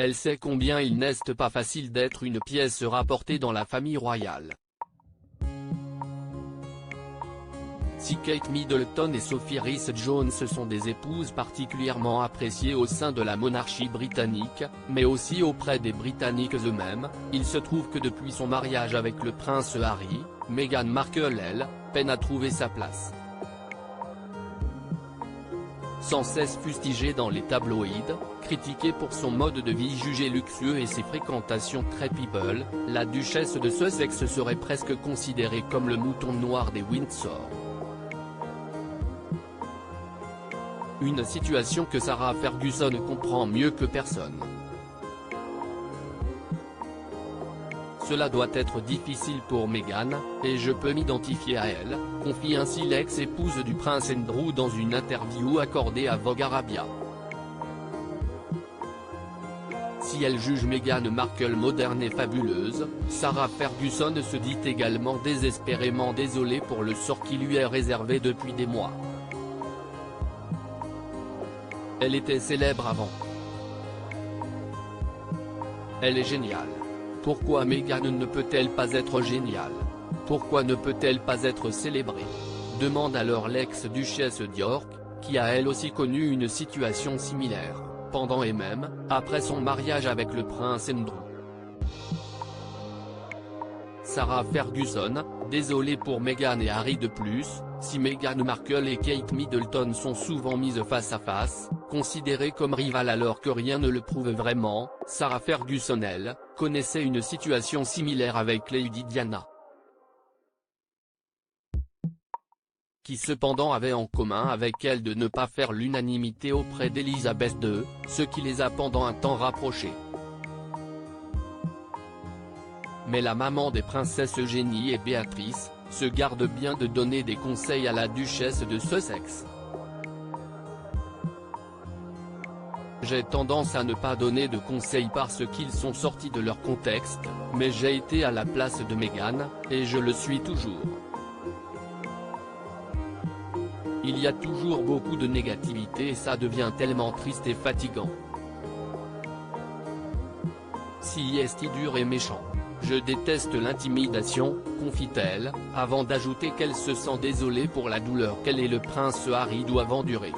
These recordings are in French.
Elle sait combien il n'est pas facile d'être une pièce rapportée dans la famille royale. Si Kate Middleton et Sophie Rhys-Jones sont des épouses particulièrement appréciées au sein de la monarchie britannique, mais aussi auprès des Britanniques eux-mêmes, il se trouve que depuis son mariage avec le prince Harry, Meghan Markle peine à trouver sa place. Sans cesse fustigée dans les tabloïds, critiquée pour son mode de vie jugé luxueux et ses fréquentations très people, la duchesse de Sussex serait presque considérée comme le mouton noir des Windsor. Une situation que Sarah Ferguson comprend mieux que personne. Cela doit être difficile pour Meghan, et je peux m'identifier à elle, confie ainsi l'ex-épouse du prince Andrew dans une interview accordée à Vogue Arabia. Si elle juge Meghan Markle moderne et fabuleuse, Sarah Ferguson se dit également désespérément désolée pour le sort qui lui est réservé depuis des mois. Elle était célèbre avant. Elle est géniale. Pourquoi Meghan ne peut-elle pas être géniale? Pourquoi ne peut-elle pas être célébrée? Demande alors l'ex-duchesse d'York, qui a elle aussi connu une situation similaire, pendant et même après son mariage avec le prince Andrew. Sarah Ferguson, désolée pour Meghan et Harry. De plus, si Meghan Markle et Kate Middleton sont souvent mises face à face, considérées comme rivales alors que rien ne le prouve vraiment, Sarah Ferguson connaissait une situation similaire avec Lady Diana, qui cependant avait en commun avec elle de ne pas faire l'unanimité auprès d'Elisabeth II, ce qui les a pendant un temps rapprochés. Mais la maman des princesses Eugénie et Béatrice se garde bien de donner des conseils à la duchesse de Sussex. J'ai tendance à ne pas donner de conseils parce qu'ils sont sortis de leur contexte, mais j'ai été à la place de Meghan, et je le suis toujours. Il y a toujours beaucoup de négativité et ça devient tellement triste et fatigant. Si est dur et méchant. Je déteste l'intimidation, confie-t-elle, avant d'ajouter qu'elle se sent désolée pour la douleur qu'elle et le prince Harry doivent endurer.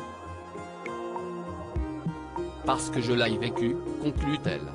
Parce que je l'ai vécu, conclut-elle.